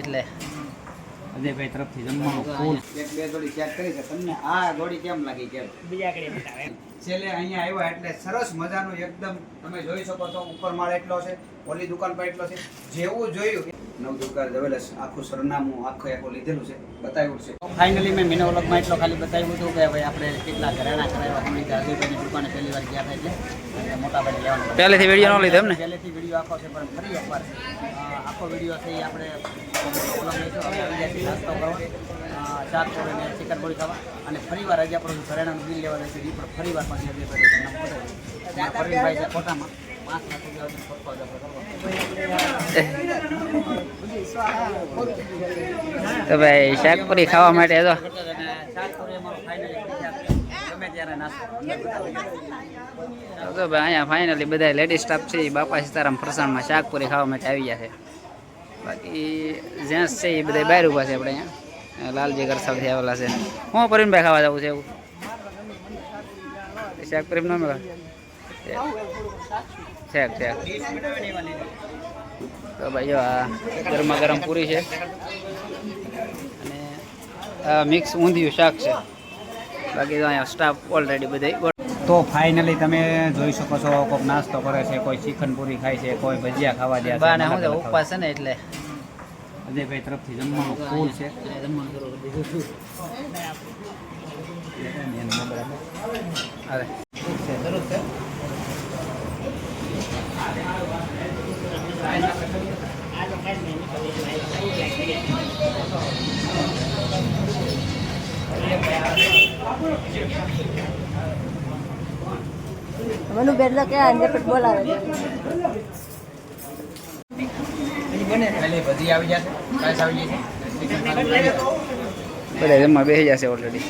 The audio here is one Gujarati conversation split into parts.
એટલે અજયભાઈ તરફથી જમવાનું ફૂલ એક બે જોડી ચેક કરી છે તમને આ જોડી કેમ લાગી કેમ બીજા કડે બતાવે છેલ્લે અહીંયા આવ્યા એટલે સરસ મજાનું એકદમ તમે જોઈ શકો છો ઉપર માળ એટલો છે ઓલી દુકાન પર એટલો છે જેવું જોયું નવદુર્ગા જ્વેલર્સ આખું સરનામું આખું લીધેલું છે બતાવ્યું છે ફાઇનલી મેં મિનો વ્લોગમાં એટલો ખાલી બતાવ્યું હતું કે ભાઈ આપણે કેટલા ઘરેણા કરાવ્યા તમે અજયભાઈની દુકાને પહેલી વાર ગયા હતા એટલે મોટા ભાઈ લેવાનું પહેલેથી વિડીયો ન લીધો એમ ને પહેલેથી વિડીયો આખો છે પણ ફરી એકવાર આખો વિડીયો છે એ આપણે વ્લોગ લઈશું આપણે નાસ્તો કરવા ચાર કોળી ને ચિકન બોળી ખાવા અને ફરી વાર આજે આપણું ઘરેણાનું બિલ લેવા જઈશું એ પણ ફરી વાર પાછી અજયભાઈ પ્રવીણભાઈ છે ફોટામાં 5 લાખ રૂપિયા ફોટો તો ભાઈ શાકપુરી ખાવા માટે તો ભાઈ અહીંયા ફાઇનલી બધા લેડીઝ સ્ટાફ છે એ બાપા સીતારામ ફરસાણમાં શાકપુરી ખાવા માટે આવી ગયા છે બાકી જેન્ટ્સ છે એ બધા બહાર ઊભા છે આપણે અહીંયા લાલજી ગરસાવથી આવેલા છે હું પ્રવીણભાઈ ખાવા જવું છે એવું શાકપુરી ન મળે છેક છેક તો ભાઈ જો આ ગરમા ગરમ પૂરી છે અને આ મિક્સ ઊંધિયું શાક છે બાકી તો અહીંયા સ્ટાફ ઓલરેડી બધા તો ફાઇનલી તમે જોઈ શકો છો કોઈ નાસ્તો કરે છે કોઈ ચિકન પૂરી ખાય છે કોઈ ભજીયા ખાવા જાય બાને હું તો ઉપવાસ છે ને એટલે અજયભાઈ તરફથી જમવાનું ફૂલ છે જમવાનું કરવું દીધું હવે જરૂર છે મનુ બેડલા કે અંદર પર બોલાવે ભજી આવી જશે કાંઈ આવી જશે બધા જમવા બેસી જશે ઓલરેડી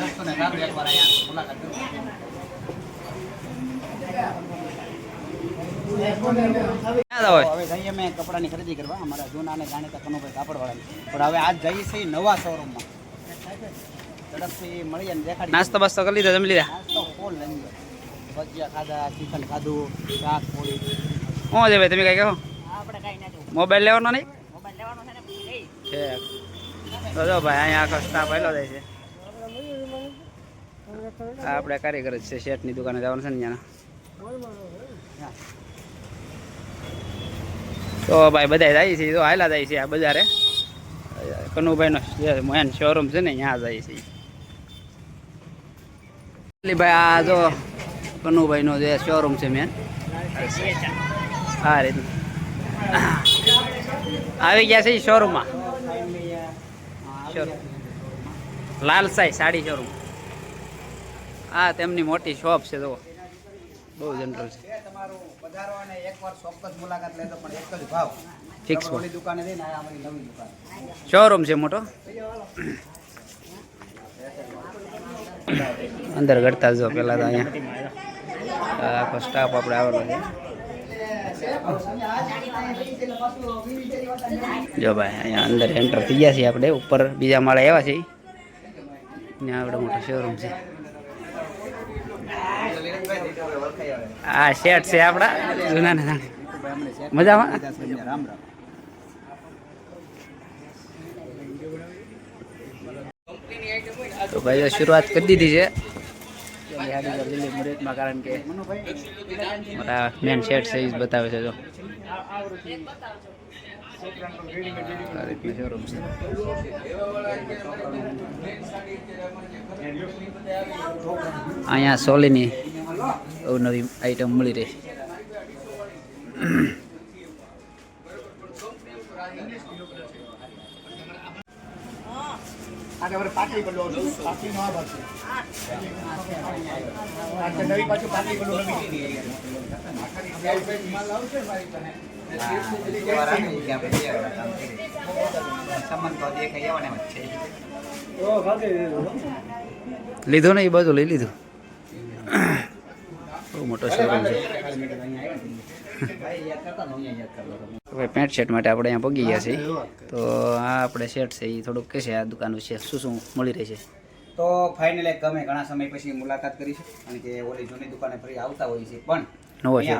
મેં કપડાની ખરીદી કરવા અમારા જૂના અને જાણીતા કનુભાઈ કાપડવાળાની પણ હવે આજ જઈએ છીએ નવા શોરૂમમાં ઝડપથી મળીએ ને દેખાડી નાસ્તો બાસ્તો કરી લીધો જમી લીધા નાસ્તો ફૂલ લઈ ભજીયા ખાધા ચિકન ખાધું શાક પૂરી શું છે ભાઈ તમે કઈ કહો આપણે કઈ ના મોબાઈલ લેવાનો નહીં મોબાઈલ લેવાનો છે ને લઈ છે તો જો ભાઈ અહીંયા આખો સ્ટાફ આવેલો જાય છે આપણે કારીગર જ છે શેઠની દુકાને જવાનું છે ને ત્યાંના તો ભાઈ બધા જાય છે તો હાલા જાય છે આ બજારે કનુભાઈનો મેન શોરૂમ છે ને ત્યાં જાય છે ભાઈ આ જો કનુભાઈનો જે શોરૂમ છે મેન આ રીતનું આવી ગયા છે શોરૂમમાં લાલસાઈ સાડી શોરૂમ હા તેમની મોટી શોપ છે તો બહુ જનરલ છે તમારું પધારો અને એકવાર ચોક્કસ મુલાકાત લેજો પણ એક જ ભાવ ફિક્સ ઓલી દુકાને જઈને આ અમારી નવી દુકાન શોરૂમ છે મોટો અંદર ઘડતા જો પેલા તો અહીંયા આખો સ્ટાફ આપણે આવેલો છે જો ભાઈ અહીંયા અંદર એન્ટર થઈ ગયા છીએ આપણે ઉપર બીજા માળે આવ્યા છીએ ત્યાં આપણે મોટો શોરૂમ છે આ શેઠ છે આપણા જૂના ને મજામાં રામ રામ તો ભાઈ શરૂઆત કરી દીધી છે લીલી મુરતમાં કારણ કે મોટા મેન શેઠ છે એ બતાવે છે જો શોરૂમ છે અહીંયા સોલીની નવી આઈટમ મળી રહી પાટલી બદલો પાટલી નો આભાર છે નવી પાછું પાટલી બદલો નવી લીધું ને એ બધું લઈ લીધું બહુ મોટો શોરૂમ છે પેન્ટ શર્ટ માટે આપણે અહીંયા પગી ગયા છીએ તો આ આપણે શર્ટ છે એ થોડુંક કહેશે આ દુકાન વિશે શું શું મળી રહે છે તો ફાઇનલી ગમે ઘણા સમય પછી મુલાકાત કરીશું અને કે ઓલી જૂની દુકાને ફરી આવતા હોય છે પણ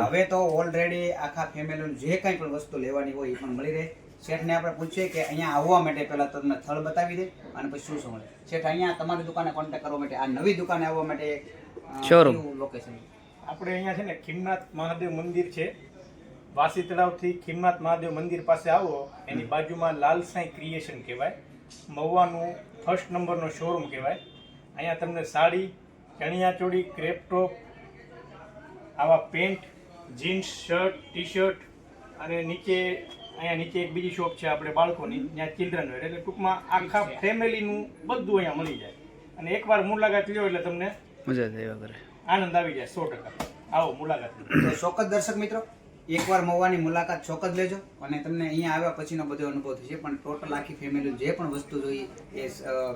હવે તો ઓલરેડી આખા ફેમિલીનું જે કંઈ પણ વસ્તુ લેવાની હોય એ પણ મળી રહે શેઠને આપણે પૂછીએ કે અહીંયા આવવા માટે પહેલાં તમને સ્થળ બતાવી દે અને પછી શું શું મળે. શેઠ, અહીંયા તમારી દુકાને કોન્ટેક્ટ કરવા માટે, આ નવી દુકાને આવવા માટે Showroom. લોકેશન? આપણે અહીંયા છે ને ખીમનાથ મહાદેવ મંદિર છે. વાસી તળાવથી ખીમનાથ મહાદેવ મંદિર પાસે આવો એની બાજુમાં લાલ સાંઈ ક્રિએશન કહેવાય. મહુવાનું ફર્સ્ટ નંબરનો શોરૂમ કહેવાય. અહીંયા તમને સાડી, ચણિયાચોળી, ક્રેપ ટોપ, આવા pant, jeans, shirt, T shirt અને અહીંયા નીચે એક બીજી શોપ છે આપણે બાળકોની, ત્યાં ચિલ્ડ્રન વેર, એટલે ટૂંકમાં આખા ફેમિલીનું બધું અહીંયા મળી જાય. અને એકવાર મુલાકાત લ્યો એટલે તમને મજા થાય વગર. આનંદ આવી જાય 100%. આવો મુલાકાત લો. તો ચોક્કસ દર્શક મિત્રો, એકવાર મહુવાની મુલાકાત ચોક્કસ લેજો અને તમને અહીંયા આવ્યા પછીનો બધો અનુભવ થશે. પણ ટોટલ આખી ફેમિલી જે પણ વસ્તુ જોઈએ એ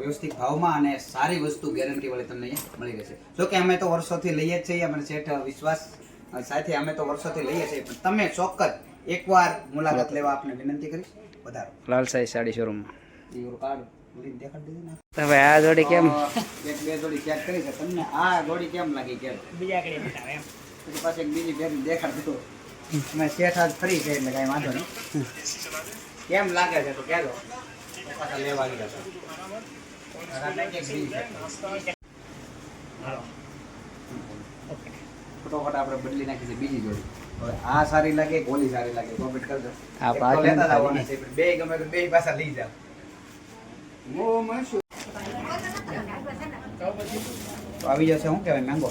વ્યવસ્થિત ભાવમાં અને સારી વસ્તુ ગેરંટી વાળી તમને અહીંયા મળી રહેશે. જો કે અમે તો વર્ષોથી લઈએ જ છીએ, અમને શેઠ વિશ્વાસ સાથે અમે તો વર્ષોથી લઈએ છીએ, પણ તમે ચોક્કસ એકવાર મુલાકાત લેવા આપને વિનંતી કરીશ. વધારો લાલ સાઈ સાડી શોરૂમમાં. એવું કાર્ડ લઈને દેખાડી દીધું ને. હવે આ જોડી કેમ? એક બે જોડી ચેક કરી છે. તમને આ જોડી કેમ લાગી? કેમ બીજા આગળ બતાવે એમ. પછી પાછી એક બીજી પહેરી દેખાડ દીધું. મેં શેઠ આજ ફરી છે એટલે કાંઈ વાંધો નહીં. કેમ લાગે છે તો કહેજો, પાછા લેવા આવી જશે. ફટોફટ આપણે બદલી નાખી છે બીજી જોડી. હવે આ સારી લાગે, ગોલી સારી લાગે, કોમેન્ટ કરજો. હા, એક તો પાછી લેતા નથી જવાના છે, બે ગમે તો બે પાછા લઈ જાવ. હું મળશું તો આવી જશે. શું કહેવાય? મેંગો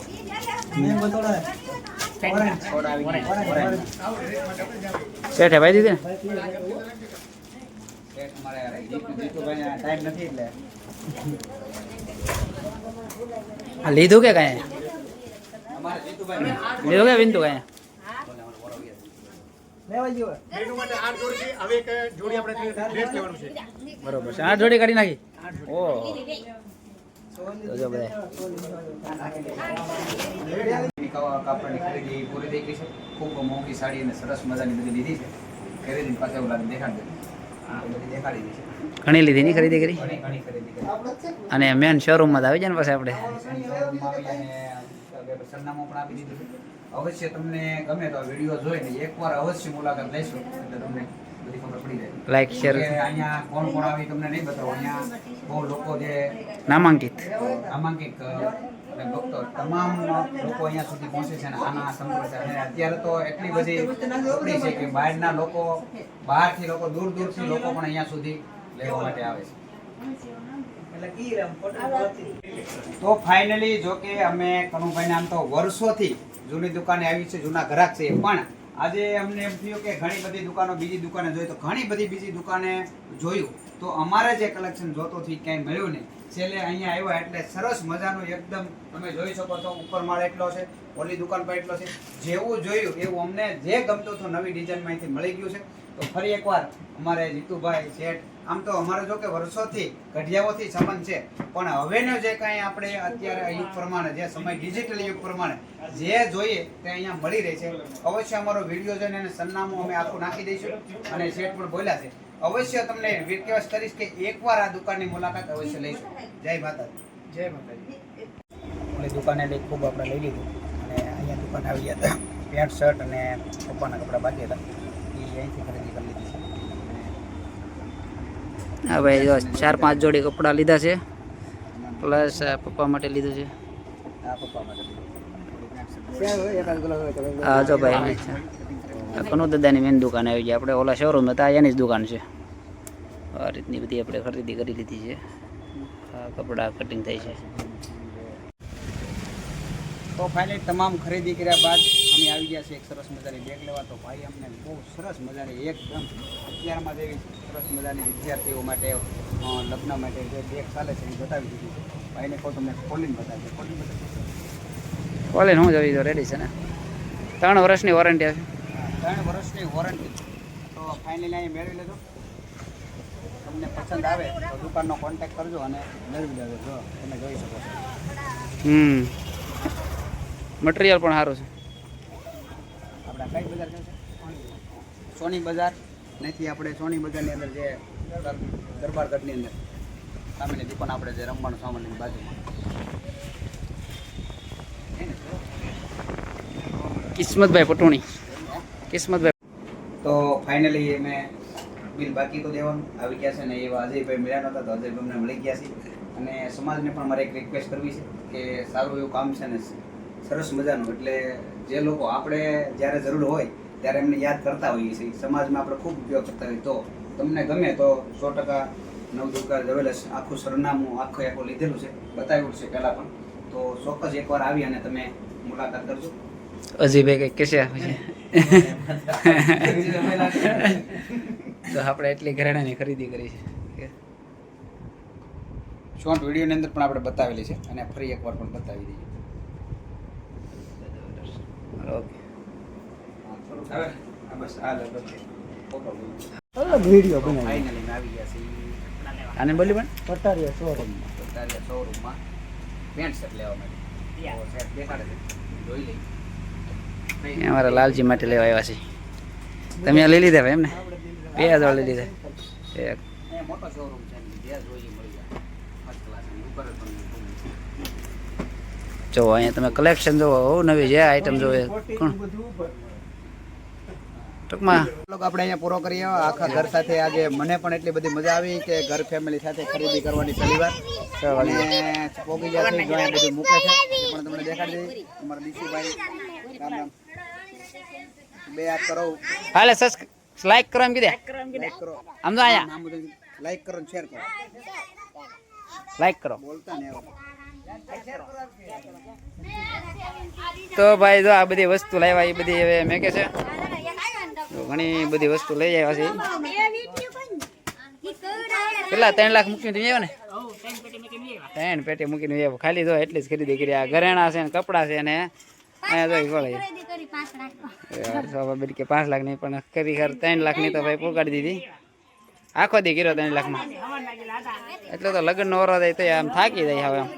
સોડા આવી ગઈ. શેઠે ભાઈ દીધી ને? શેઠ અમારે જીતુભાઈને ટાઈમ નથી એટલે આ લીધું કે કાંઈ? અમારે જીતુભાઈ લીધું કે વિનતું કાંઈ? બરોબર છે. 8 જોડી કાઢી નાખી. ઓ જોજો બધા. કાપડની ખરીદી પૂરી થઈ ગઈ છે. ખૂબ મોંઘી સાડી અને સરસ મજાની બધી લીધી છે. ખરીદી પાસે એવું લાગે દેખાડી દે. આ બધી દેખાડી દીધી છે. ઘણી લીધી ની ખરીદી કરી. ઘણી ઘણી ખરીદી કરી. અને મેન શોરૂમમાં જ આવી જાય ને પછી આપણે. શોરૂમમાં આવી અને સરનામું પણ આપી દીધું છે. અવશ્ય તમને ગમે તો આ વિડીયો જોઈને એકવાર અવશ્ય મુલાકાત લેશો એટલે તમને બધી ખબર પડી જાય. લાઈક શેર કે અહીંયા કોણ કોણ આવી તમને નહીં બતાવો. અહીંયા બહુ લોકો જે નામાંકિત. નામાંકિત અને ભક્તો તમામ લોકો અહીંયા સુધી પહોંચે છે અને આના સંપર્ક છે. અને અત્યારે તો એટલી બધી ઉપડી છે કે બહારના લોકો, બહારથી લોકો, દૂર દૂરથી લોકો પણ અહીંયા સુધી લેવા માટે આવે છે. તો ફાઇનલી જો કે અમે કનુભાઈને આમ તો વર્ષોથી જૂની દુકાને આવી છે, જૂના ગ્રાહક છે, પણ આજે અમને એમ થયું કે ઘણી બધી દુકાનો બીજી દુકાને જોઈ તો ઘણી બધી બીજી દુકાને જોયું તો અમારે જે કલેક્શન જોતો થી ક્યાંય મળ્યું નહીં. છેલ્લે અહીંયા આવ્યા એટલે સરસ મજાનું એકદમ તમે જોઈ શકો છો. ઉપર માળ એટલો છે, ઓલી દુકાન પર એટલો છે. જેવું જોયું એવું અમને જે ગમતું હતું નવી ડિઝાઇનમાંથી મળી ગયું છે. તો ફરી એકવાર અમારે જીતુભાઈ શેઠ, આમ તો અમારે જો કે વર્ષોથી ઘડિયાઓથી સંબંધ છે, પણ હવેનો જે કાંઈ આપણે અત્યારે યુગ પ્રમાણે, જે સમય ડિજિટલ યુગ પ્રમાણે જે જોઈએ તે અહીંયા મળી રહે છે. અવશ્ય અમારો વિડીયો જોઈને એને સરનામું અમે આખું નાખી દઈશું અને શેઠ પણ બોલ્યા છે. અવશ્ય તમને રિક્વેસ્ટ કરીશ કે એકવાર આ દુકાનની મુલાકાત અવશ્ય લઈશું. જય માતાજી. જય માતાજી. ઓલી દુકાને લઈ ખૂબ આપણે લઈ લીધું અને અહીંયા દુકાન આવી ગયા હતા. પેન્ટ શર્ટ અને પપ્પાના કપડાં બાકી હતા એ અહીંથી ખરીદી કરી લીધી છે. હા ભાઈ, જો 4-5 જોડી કપડાં લીધા છે, પ્લસ પપ્પા માટે લીધું છે. આ પપ્પા માટે હા જો ભાઈ, કનુ દાદાની મેન દુકાન આવી ગઈ. આપણે ઓલા શોરૂમ હતા એની જ દુકાન છે. આ રીતની બધી આપણે ખરીદી કરી લીધી છે. આ કપડાં કટિંગ થાય છે. તો ફાઇનલી તમામ ખરીદી કર્યા બાદ અમે આવી ગયા છે એક સરસ મજાની બેગ લેવા. તો ભાઈ અમને બહુ સરસ મજાની એકદમ અત્યારમાં જેવી સરસ મજાની વિદ્યાર્થીઓ માટે લગ્ન માટે જે બેગ ચાલે છે એ બતાવી દીધી છે. ભાઈને કહો તમને ખોલીને બતાવી. કોલેજ હું જવી તો રેડી છે ને? 3 વર્ષની વોરંટી આવે. 3 વર્ષની વોરંટી. તો ફાઇનલી અહીં મેળવી લેજો. તમને પસંદ આવે તો દુકાનનો કોન્ટેક્ટ કરજો અને મેળવી લેજો. જો તમે જોઈ શકો છો. મટીરિયલ પણ સારું છે. આપણા કઈ બજાર છે? સોની બજાર નથી. આપણે સોની બજારની અંદર જે દરબારગઢની અંદર સામેની દુકાન આપણે જે રમવાનું સામાનની બાજુમાં. કિસ્મતભાઈ પટોણી. કિસ્મતભાઈ. તો ફાઇનલી અમે બિલ બાકી તો દેવાનું આવી ગયા છે ને એવા અજયભાઈ મળ્યા નહોતા તો અજયભાઈ અમને મળી ગયા છે અને સમાજને પણ મારે એક રિક્વેસ્ટ કરવી છે કે સારું એવું કામ છે ને સરસ મજાનું એટલે જે લોકો આપણે જ્યારે જરૂર હોય ત્યારે એમને યાદ કરતા હોઈએ છીએ સમાજમાં આપણે ખૂબ ઉપયોગ કરતા હોઈએ તો તમને ગમે તો 100% નવદુર્ગા જ્વેલર્સ આખું સરનામું આખું લીધેલું છે બતાવ્યું છે પહેલાં પણ તો ચોક્કસ એકવાર આવી અને તમે મુલાકાત કરજો અજીભાઈ કંઈક કહેશે તો આપણે એટલી ઘરેણાની ખરીદી કરી છે શોર્ટ વિડીયોની અંદર પણ આપણે બતાવેલી છે અને ફરી એકવાર પણ બતાવી દઈએ ઓકે હવે બસ આ લો ફોટો વિડીયો ફાઇનલી આવી ગયા છે આને બોલી પણ પટારિયા શોરૂમમાં પટારિયા શોરૂમમાં પેન્ટ શર્ટ લેવા માટે તો સેટ દેખાડે છે જોઈ લઈ અમારા લાલજી માટે લેવા આવ્યા છે તમે લઈ લીધા ભાઈ એમને બે હજાર લઈ લીધા એક અહીંયા મોટો શોરૂમ છે જ્યાં જોઈએ મળી જાય ફર્સ્ટ ક્લાસ ઉપર પણ જો અહીંયા તમે કલેક્શન જોવો નવી જે આઈટમ જોવે કોણ ટૂંકમાં લોકો આપણે અહીંયા પૂરો કરીએ આખા ઘર સાથે આજે મને પણ એટલી બધી મજા આવી કે ઘર ફેમિલી સાથે ખરીદી કરવાની પહેલી વાર અને પોગી જશે જો અહીંયા બધું મૂકે છે એ પણ તમને દેખાડી દઈએ અમારા દીશુભાઈ રામ રામ બે હાથ કરો હાલે સસ લાઈક કરો એમ કીધે લાઈક કરો આમ તો અહીંયા નામ બધું લાઈક કરો શેર કરો લાઈક કરો બોલતા ને એવા તો ભાઈ જો આ બધી વસ્તુ લાવ્યા એ બધી હવે મેં કે છે ઘણી બધી વસ્તુ લઈ આવ્યા છે કેટલા 3 લાખ મૂકીને તમે આવ્યા ને 3 પેટી મૂકીને આવ્યો ખાલી જો એટલી જ ખરીદી કરી આ ઘરેણા છે ને કપડાં છે ને અહીંયા જો ગોળે કે 5 લાખ ની પણ ખરેખર 3 લાખ ની તો ભાઈ પોગાડી દીધી આખો દી કર્યો 3 લાખમાં એટલે તો લગ્ન નો ઓરો થાય તો આમ થાકી જાય હવે આમ